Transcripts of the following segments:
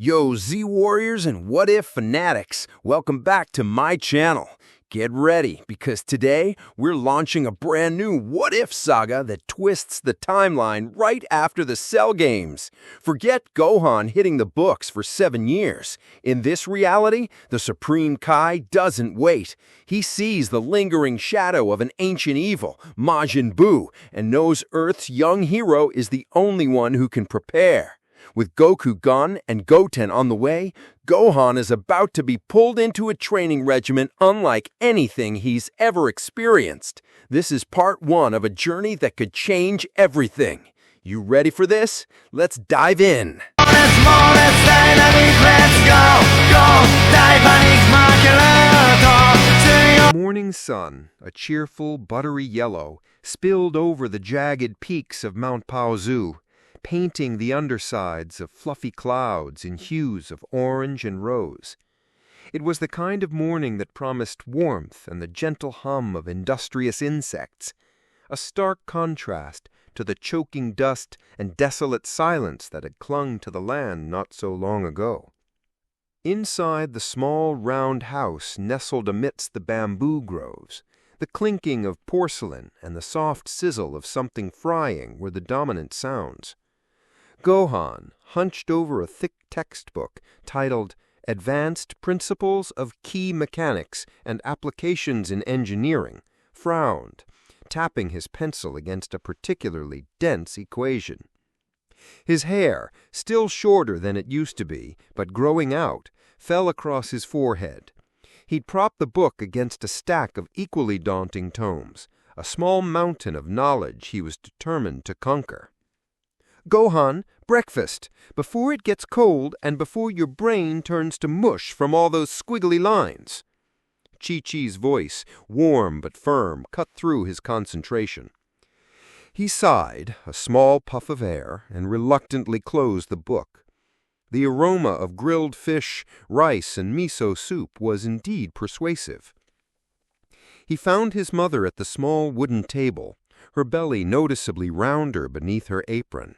Yo, Z-Warriors and What If fanatics, welcome back to my channel. Get ready, because today we're launching a brand new What If saga that twists the timeline right after the Cell games. Forget Gohan hitting the books for 7 years. In this reality, the Supreme Kai doesn't wait. He sees the lingering shadow of an ancient evil, Majin Buu, and knows Earth's young hero is the only one who can prepare. With Goku gone and Goten on the way, Gohan is about to be pulled into a training regimen unlike anything he's ever experienced. This is part 1 of a journey that could change everything. You ready for this? Let's dive in. The morning sun, a cheerful, buttery yellow, spilled over the jagged peaks of Mount Paozu, painting the undersides of fluffy clouds in hues of orange and rose. It was the kind of morning that promised warmth and the gentle hum of industrious insects, a stark contrast to the choking dust and desolate silence that had clung to the land not so long ago. Inside the small, round house nestled amidst the bamboo groves, the clinking of porcelain and the soft sizzle of something frying were the dominant sounds. Gohan, hunched over a thick textbook titled Advanced Principles of Key Mechanics and Applications in Engineering, frowned, tapping his pencil against a particularly dense equation. His hair, still shorter than it used to be, but growing out, fell across his forehead. He'd propped the book against a stack of equally daunting tomes, a small mountain of knowledge he was determined to conquer. Gohan, breakfast, before it gets cold and before your brain turns to mush from all those squiggly lines. Chi-Chi's voice, warm but firm, cut through his concentration. He sighed, a small puff of air, and reluctantly closed the book. The aroma of grilled fish, rice, and miso soup was indeed persuasive. He found his mother at the small wooden table, her belly noticeably rounder beneath her apron.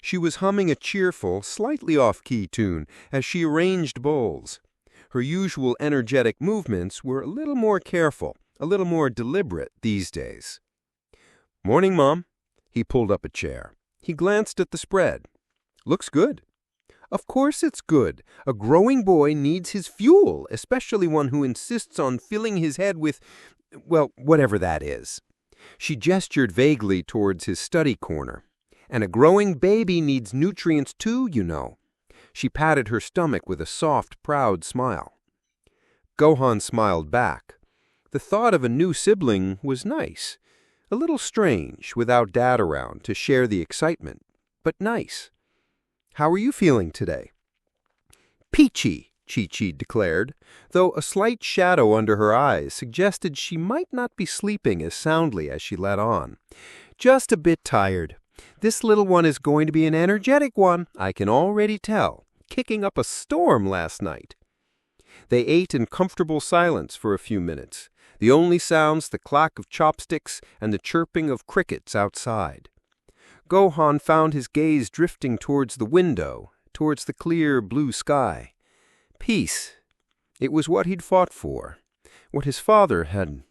She was humming a cheerful, slightly off-key tune as she arranged bowls. Her usual energetic movements were a little more careful, a little more deliberate these days. "Morning, Mom." He pulled up a chair. He glanced at the spread. "Looks good." "Of course it's good. A growing boy needs his fuel, especially one who insists on filling his head with, well, whatever that is." She gestured vaguely towards his study corner. "And a growing baby needs nutrients too, you know." She patted her stomach with a soft, proud smile. Gohan smiled back. The thought of a new sibling was nice. A little strange, without Dad around to share the excitement, but nice. "How are you feeling today?" "Peachy," Chi-Chi declared, though a slight shadow under her eyes suggested she might not be sleeping as soundly as she let on. "Just a bit tired. This little one is going to be an energetic one, I can already tell, kicking up a storm last night." They ate in comfortable silence for a few minutes, the only sounds the clack of chopsticks and the chirping of crickets outside. Gohan found his gaze drifting towards the window, towards the clear blue sky. Peace. It was what he'd fought for, what his father had.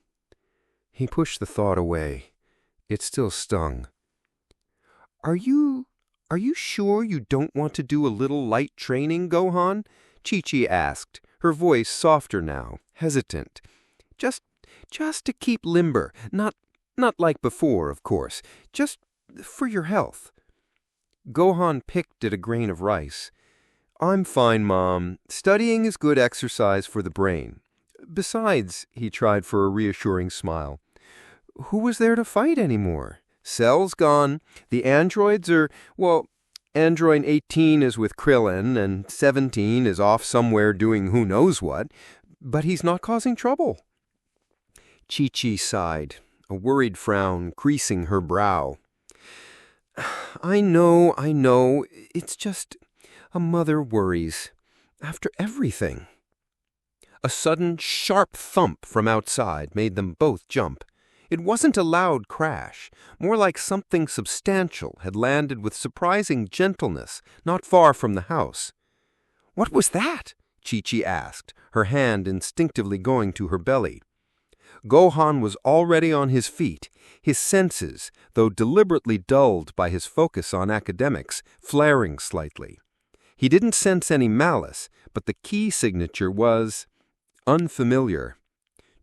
He pushed the thought away. It still stung. Are you sure you don't want to do a little light training, Gohan?" Chi-Chi asked, her voice softer now, hesitant. Just to keep limber, not like before, of course, just for your health." Gohan picked at a grain of rice. "I'm fine, Mom. Studying is good exercise for the brain. Besides," he tried for a reassuring smile, "who was there to fight anymore? Cell's gone. The androids are, well, Android 18 is with Krillin, and 17 is off somewhere doing who knows what, but he's not causing trouble." Chi-Chi sighed, a worried frown creasing her brow. I know. It's just a mother worries. After everything." A sudden, sharp thump from outside made them both jump. It wasn't a loud crash, more like something substantial had landed with surprising gentleness not far from the house. "What was that?" Chi-Chi asked, her hand instinctively going to her belly. Gohan was already on his feet, his senses, though deliberately dulled by his focus on academics, flaring slightly. He didn't sense any malice, but the key signature was unfamiliar.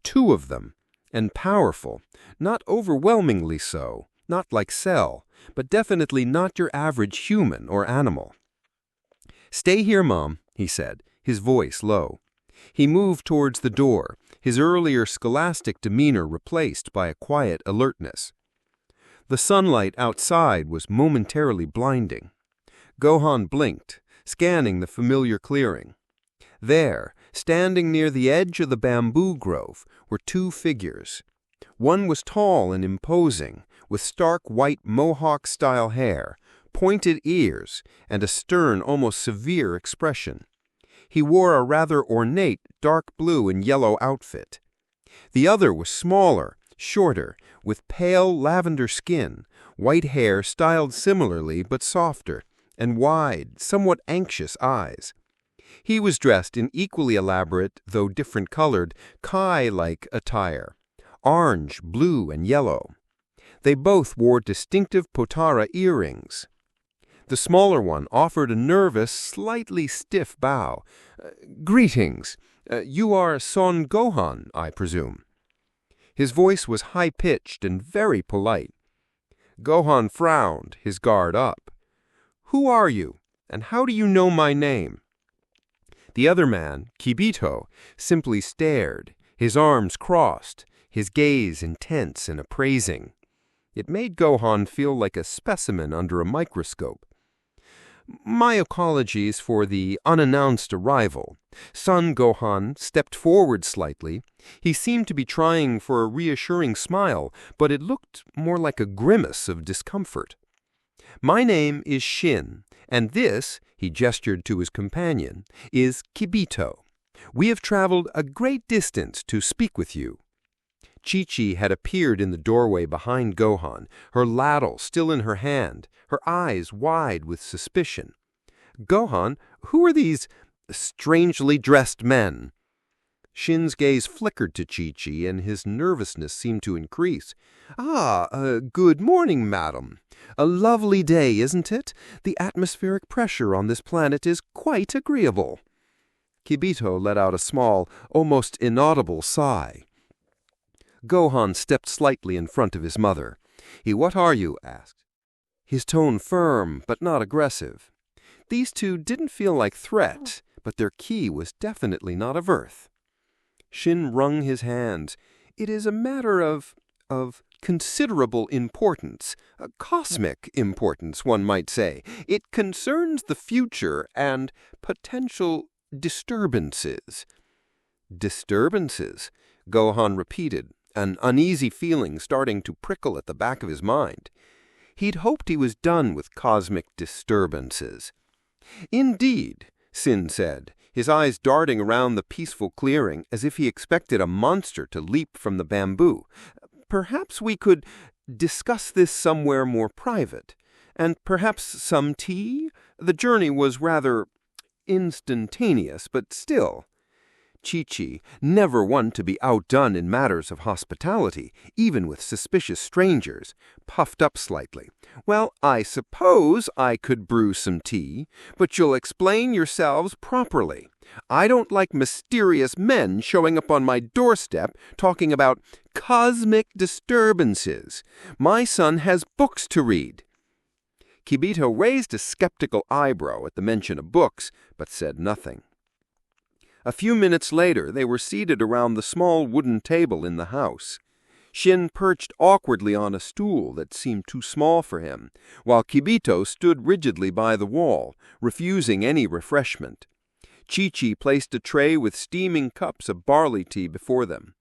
2 of them, and powerful, not overwhelmingly so, not like Cell, but definitely not your average human or animal. "Stay here, Mom," he said, his voice low. He moved towards the door, his earlier scholastic demeanor replaced by a quiet alertness. The sunlight outside was momentarily blinding. Gohan blinked, scanning the familiar clearing. There, standing near the edge of the bamboo grove, were 2 figures. One was tall and imposing, with stark white mohawk-style hair, pointed ears, and a stern, almost severe expression. He wore a rather ornate dark blue and yellow outfit. The other was smaller, shorter, with pale lavender skin, white hair styled similarly but softer, and wide, somewhat anxious eyes. He was dressed in equally elaborate, though different-colored, Kai-like attire, orange, blue, and yellow. They both wore distinctive Potara earrings. The smaller one offered a nervous, slightly stiff bow. "Greetings. You are Son Gohan, I presume." His voice was high-pitched and very polite. Gohan frowned, his guard up. "Who are you, and how do you know my name?" The other man, Kibito, simply stared, his arms crossed, his gaze intense and appraising. It made Gohan feel like a specimen under a microscope. "My apologies for the unannounced arrival." Son Gohan stepped forward slightly. He seemed to be trying for a reassuring smile, but it looked more like a grimace of discomfort. "My name is Shin, and this," he gestured to his companion, "is Kibito. We have traveled a great distance to speak with you." Chi-Chi had appeared in the doorway behind Gohan, her ladle still in her hand, her eyes wide with suspicion. "Gohan, who are these strangely dressed men?" Shin's gaze flickered to Chi-Chi, and his nervousness seemed to increase. Good morning, madam. A lovely day, isn't it? The atmospheric pressure on this planet is quite agreeable." Kibito let out a small, almost inaudible sigh. Gohan stepped slightly in front of his mother. "What are you?" asked. His tone firm, but not aggressive. These 2 didn't feel like threat, but their ki was definitely not of Earth. Shin wrung his hands. "It is a matter of considerable importance, cosmic importance, one might say. It concerns the future and potential disturbances." "Disturbances?" Gohan repeated, an uneasy feeling starting to prickle at the back of his mind. He'd hoped he was done with cosmic disturbances. "Indeed," Sin said, his eyes darting around the peaceful clearing as if he expected a monster to leap from the bamboo. "Perhaps we could discuss this somewhere more private. And perhaps some tea? The journey was rather instantaneous, but still." Chi-Chi, never one to be outdone in matters of hospitality, even with suspicious strangers, puffed up slightly. "Well, I suppose I could brew some tea, but you'll explain yourselves properly. I don't like mysterious men showing up on my doorstep talking about cosmic disturbances. My son has books to read." Kibito raised a skeptical eyebrow at the mention of books, but said nothing. A few minutes later, they were seated around the small wooden table in the house. Shin perched awkwardly on a stool that seemed too small for him, while Kibito stood rigidly by the wall, refusing any refreshment. Chi-Chi placed a tray with steaming cups of barley tea before them.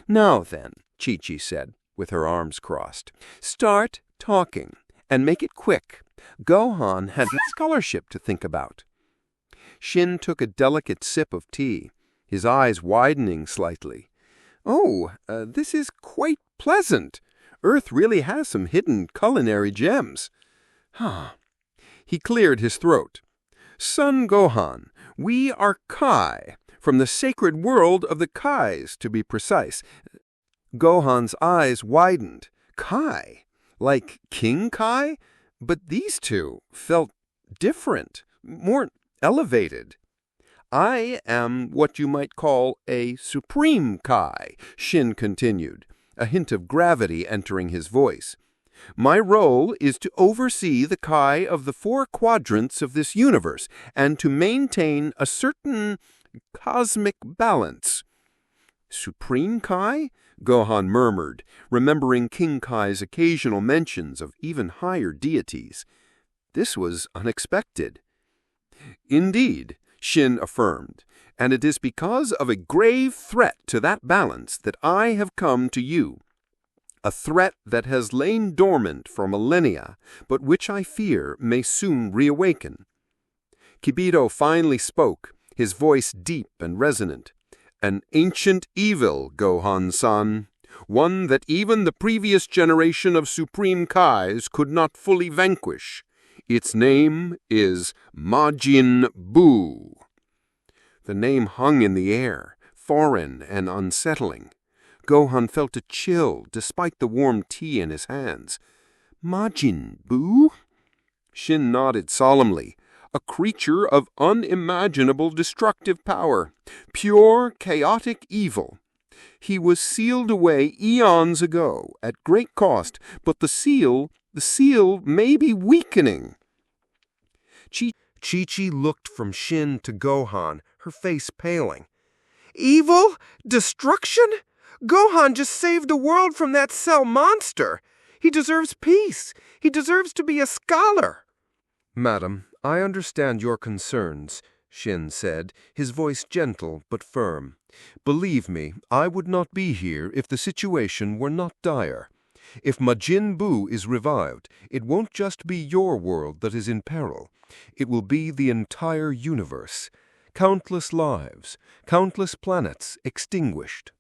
"Now then," Chi-Chi said, with her arms crossed, "start talking, and make it quick. Gohan has a scholarship to think about." Shin took a delicate sip of tea, his eyes widening slightly. This is quite pleasant. Earth really has some hidden culinary gems." He cleared his throat. Son Gohan, we are Kai, from the sacred world of the Kais, to be precise. Gohan's eyes widened. Kai? Like King Kai? But these two felt different, more elevated. I am what you might call a supreme Kai, Shin continued, a hint of gravity entering his voice. My role is to oversee the Kai of the 4 quadrants of this universe and to maintain a certain cosmic balance. Supreme Kai? Gohan murmured, remembering King Kai's occasional mentions of even higher deities. This was unexpected. Indeed, Shin affirmed, and it is because of a grave threat to that balance that I have come to you. A threat that has lain dormant for millennia, but which I fear may soon reawaken. Kibito finally spoke, his voice deep and resonant. An ancient evil, Gohan-san, one that even the previous generation of Supreme Kais could not fully vanquish. Its name is Majin Buu. The name hung in the air, foreign and unsettling. Gohan felt a chill despite the warm tea in his hands. Majin Buu? Shin nodded solemnly. A creature of unimaginable destructive power, pure chaotic evil. He was sealed away eons ago at great cost, but the seal may be weakening. Chi-Chi looked from Shin to Gohan, her face paling. Evil? Destruction? Gohan just saved the world from that Cell monster. He deserves peace. He deserves to be a scholar. Madam, I understand your concerns, Shin said, his voice gentle but firm. Believe me, I would not be here if the situation were not dire. If Majin Buu is revived, it won't just be your world that is in peril. It will be the entire universe. Countless lives, countless planets extinguished.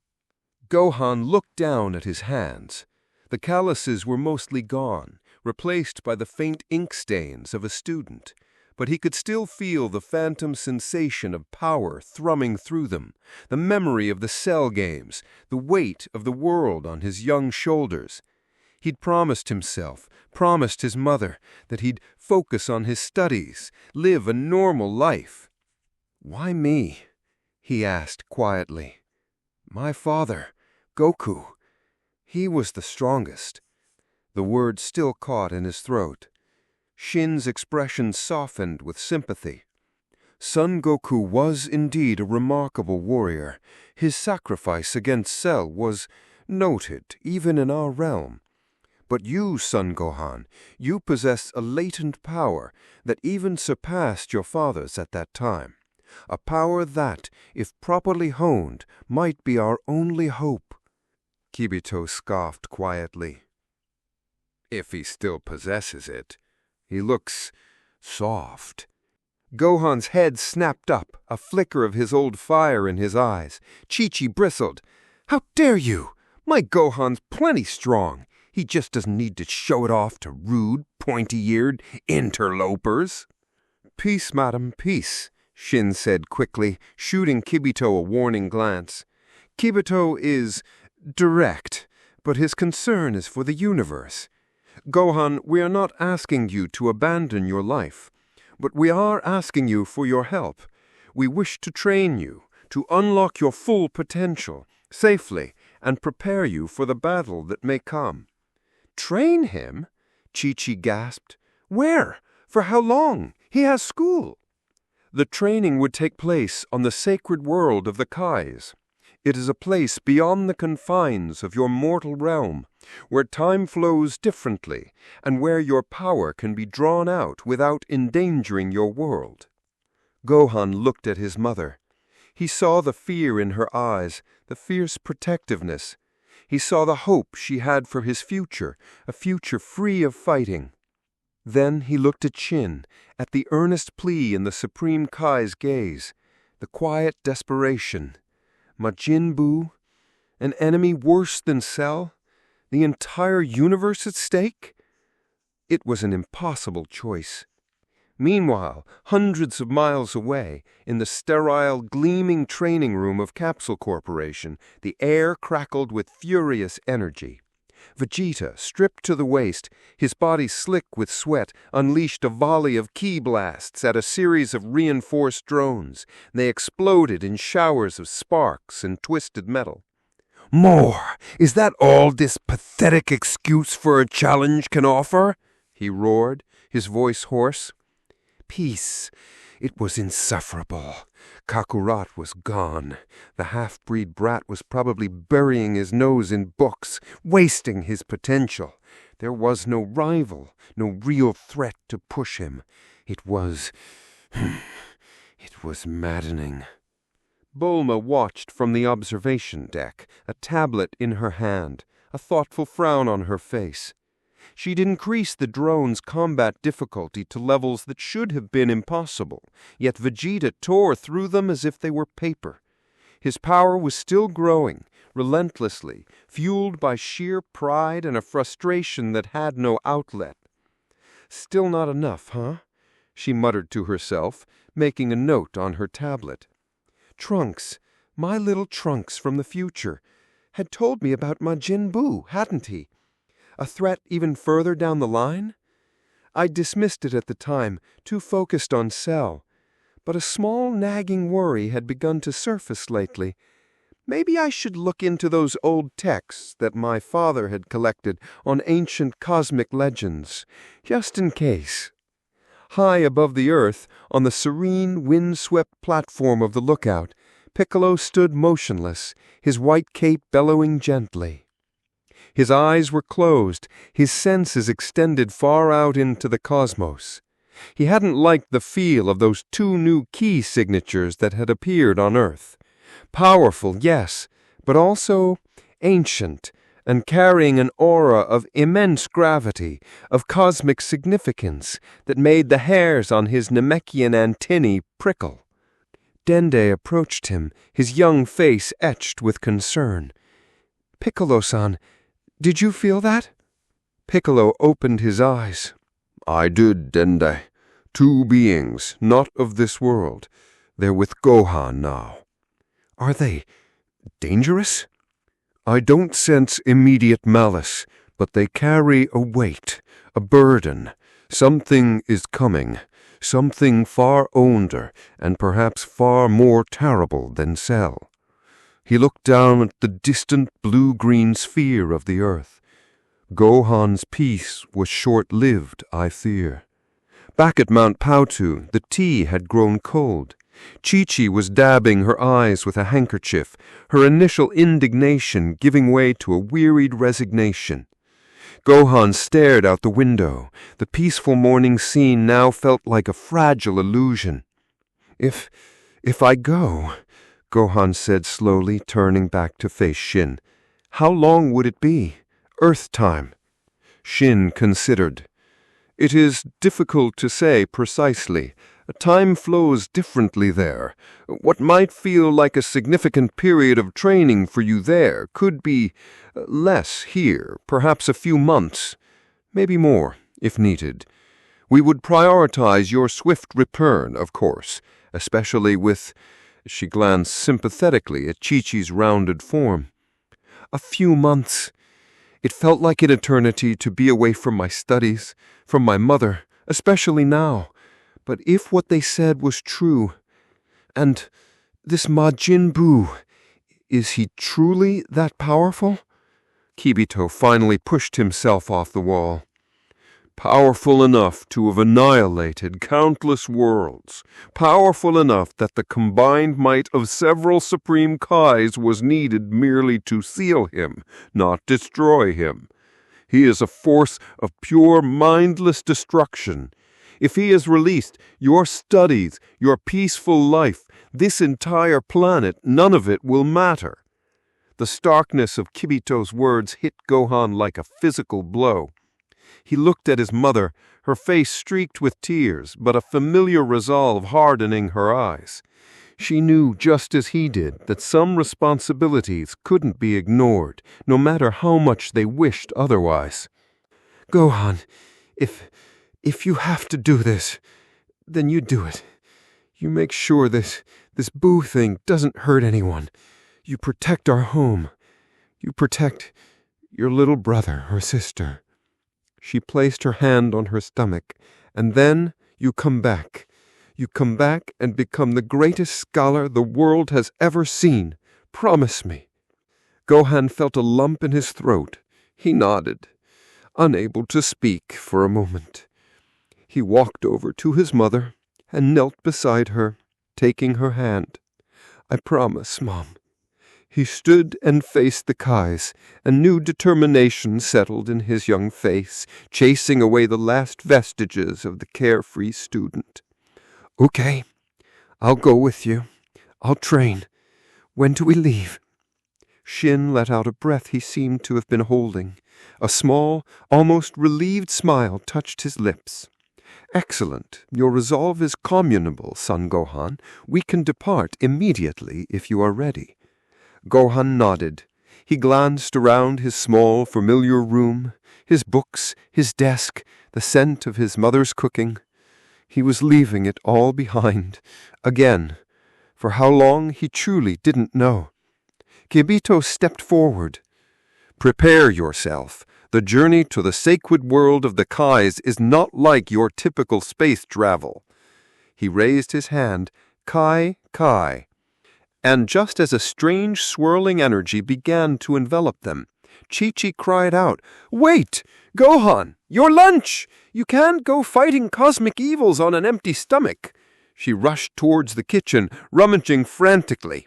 Gohan looked down at his hands. The calluses were mostly gone, replaced by the faint ink stains of a student. But he could still feel the phantom sensation of power thrumming through them, the memory of the Cell games, the weight of the world on his young shoulders. He'd promised himself, promised his mother, that he'd focus on his studies, live a normal life. "Why me?" he asked quietly. "My father, Goku, he was the strongest." The words still caught in his throat. Shin's expression softened with sympathy. Son Goku was indeed a remarkable warrior. His sacrifice against Cell was noted even in our realm. But you, Son Gohan, you possess a latent power that even surpassed your father's at that time. A power that, if properly honed, might be our only hope. Kibito scoffed quietly. If he still possesses it. He looks soft. Gohan's head snapped up, a flicker of his old fire in his eyes. Chi-Chi bristled. How dare you? My Gohan's plenty strong. He just doesn't need to show it off to rude, pointy-eared interlopers. Peace, madam, peace, Shin said quickly, shooting Kibito a warning glance. Kibito is direct, but his concern is for the universe. Gohan, we are not asking you to abandon your life, but we are asking you for your help. We wish to train you, to unlock your full potential, safely, and prepare you for the battle that may come. Train him? Chi-Chi gasped. Where? For how long? He has school. The training would take place on the sacred world of the Kais. It is a place beyond the confines of your mortal realm, where time flows differently, and where your power can be drawn out without endangering your world. Gohan looked at his mother. He saw the fear in her eyes, the fierce protectiveness. He saw the hope she had for his future, a future free of fighting. Then he looked at Shin, at the earnest plea in the Supreme Kai's gaze, the quiet desperation. Majin Buu? An enemy worse than Cell? The entire universe at stake? It was an impossible choice. Meanwhile, hundreds of miles away, in the sterile, gleaming training room of Capsule Corporation, the air crackled with furious energy. Vegeta, stripped to the waist, his body slick with sweat, unleashed a volley of ki blasts at a series of reinforced drones. They exploded in showers of sparks and twisted metal. "More! Is that all this pathetic excuse for a challenge can offer?" he roared, his voice hoarse. Peace. It was insufferable. Kakarot was gone. The half-breed brat was probably burying his nose in books, wasting his potential. There was no rival, no real threat to push him. It was maddening. Bulma watched from the observation deck, a tablet in her hand, a thoughtful frown on her face. She'd increased the drone's combat difficulty to levels that should have been impossible, yet Vegeta tore through them as if they were paper. His power was still growing, relentlessly, fueled by sheer pride and a frustration that had no outlet. "Still not enough, huh?" she muttered to herself, making a note on her tablet. Trunks, my little Trunks from the future, had told me about Majin Buu, hadn't he? A threat even further down the line? I dismissed it at the time, too focused on Cell. But a small nagging worry had begun to surface lately. Maybe I should look into those old texts that my father had collected on ancient cosmic legends, just in case. High above the earth, on the serene, wind-swept platform of the lookout, Piccolo stood motionless, his white cape bellowing gently. His eyes were closed, his senses extended far out into the cosmos. He hadn't liked the feel of those 2 new key signatures that had appeared on Earth. Powerful, yes, but also ancient, and carrying an aura of immense gravity, of cosmic significance, that made the hairs on his Namekian antennae prickle. Dende approached him, his young face etched with concern. "Piccolo-san, did you feel that?" Piccolo opened his eyes. "I did, Dende. 2 beings, not of this world. They're with Gohan now." "Are they dangerous?" "I don't sense immediate malice, but they carry a weight, a burden. Something is coming, something far older and perhaps far more terrible than Cell." He looked down at the distant blue-green sphere of the earth. Gohan's peace was short-lived, I fear. Back at Mount Pautu, the tea had grown cold. Chi-Chi was dabbing her eyes with a handkerchief, her initial indignation giving way to a wearied resignation. Gohan stared out the window. The peaceful morning scene now felt like a fragile illusion. If I go," Gohan said slowly, turning back to face Shin, "how long would it be? Earth time?" Shin considered. "It is difficult to say precisely. Time flows differently there. What might feel like a significant period of training for you there could be less here, perhaps a few months, maybe more, if needed. We would prioritize your swift return, of course, especially with—" She glanced sympathetically at Chi-Chi's rounded form. "A few months. It felt like an eternity to be away from my studies, from my mother, especially now. But if what they said was true, and this Majin Buu, is he truly that powerful?" Kibito finally pushed himself off the wall. "Powerful enough to have annihilated countless worlds. Powerful enough that the combined might of several Supreme Kais was needed merely to seal him, not destroy him. He is a force of pure mindless destruction. If he is released, your studies, your peaceful life, this entire planet, none of it will matter." The starkness of Kibito's words hit Gohan like a physical blow. He looked at his mother, her face streaked with tears, but a familiar resolve hardening her eyes. She knew just as he did that some responsibilities couldn't be ignored, no matter how much they wished otherwise. "Gohan, if you have to do this, Then you do it. You make sure this Buu thing doesn't hurt anyone. You protect our home. You protect your little brother or sister." She placed her hand on her stomach, "And then you come back. You come back and become the greatest scholar the world has ever seen. Promise me." Gohan felt a lump in his throat. He nodded, unable to speak for a moment. He walked over to his mother and knelt beside her, taking her hand. "I promise, Mom." He stood and faced the Kais. A new determination settled in his young face, chasing away the last vestiges of the carefree student. "Okay, I'll go with you. I'll train. When do we leave?" Shin let out a breath he seemed to have been holding. A small, almost relieved smile touched his lips. "Excellent. Your resolve is communable, son Gohan. We can depart immediately if you are ready." Gohan nodded. He glanced around his small, familiar room, his books, his desk, the scent of his mother's cooking. He was leaving it all behind. Again. For how long he truly didn't know. Kibito stepped forward. "Prepare yourself. The journey to the sacred world of the Kais is not like your typical space travel." He raised his hand. "Kai, Kai." And just as a strange swirling energy began to envelop them, Chi-Chi cried out, "Wait! Gohan! Your lunch! You can't go fighting cosmic evils on an empty stomach." She rushed towards the kitchen, rummaging frantically.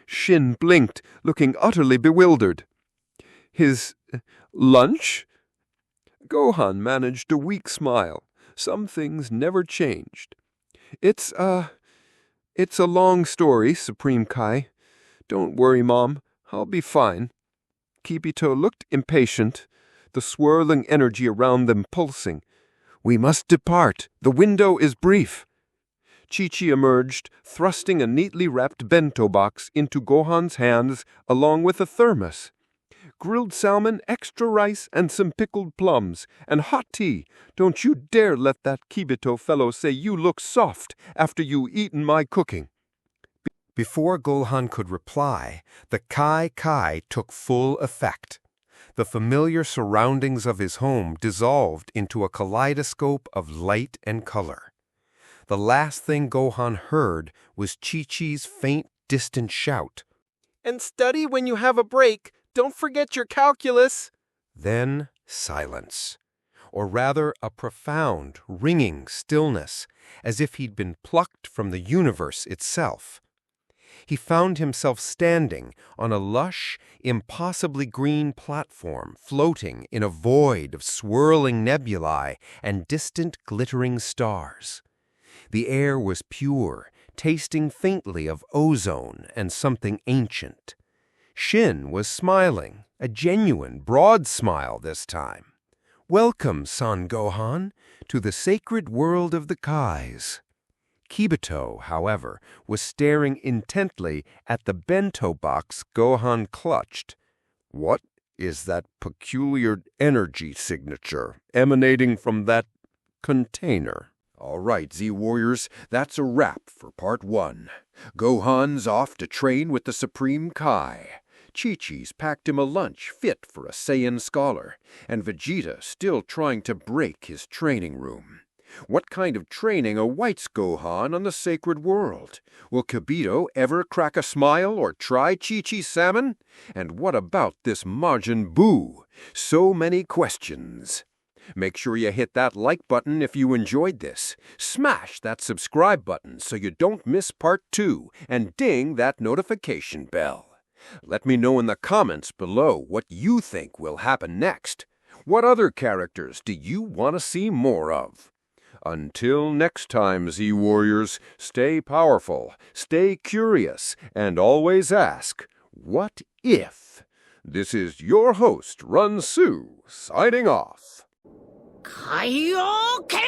Shin blinked, looking utterly bewildered. "His lunch?" Gohan managed a weak smile. Some things never changed. It's a long story, Supreme Kai. Don't worry, Mom. I'll be fine." Kibito looked impatient, the swirling energy around them pulsing. "We must depart. The window is brief." Chi-Chi emerged, thrusting a neatly wrapped bento box into Gohan's hands along with a thermos. "Grilled salmon, extra rice, and some pickled plums, and hot tea. Don't you dare let that Kibito fellow say you look soft after you eaten my cooking." Before Gohan could reply, the Kai took full effect. The familiar surroundings of his home dissolved into a kaleidoscope of light and color. The last thing Gohan heard was Chi-Chi's faint, distant shout. "And study when you have a break. Don't forget your calculus." Then silence, or rather a profound, ringing stillness, as if he'd been plucked from the universe itself. He found himself standing on a lush, impossibly green platform floating in a void of swirling nebulae and distant glittering stars. The air was pure, tasting faintly of ozone and something ancient. Shin was smiling, a genuine, broad smile this time. "Welcome, Son Gohan, to the sacred world of the Kais." Kibito, however, was staring intently at the bento box Gohan clutched. "What is that peculiar energy signature emanating from that container?" All right, Z-Warriors, that's a wrap for Part 1. Gohan's off to train with the Supreme Kai. Chi-Chi's packed him a lunch fit for a Saiyan scholar, and Vegeta still trying to break his training room. What kind of training awaits Gohan on the sacred world? Will Kibito ever crack a smile or try Chi-Chi's salmon? And what about this Majin Buu? So many questions. Make sure you hit that like button if you enjoyed this. Smash that subscribe button so you don't miss Part 2, and ding that notification bell. Let me know in the comments below what you think will happen next. What other characters do you want to see more of? Until next time, Z-Warriors, stay powerful, stay curious, and always ask, what if? This is your host, Run Su, signing off. 海洋拳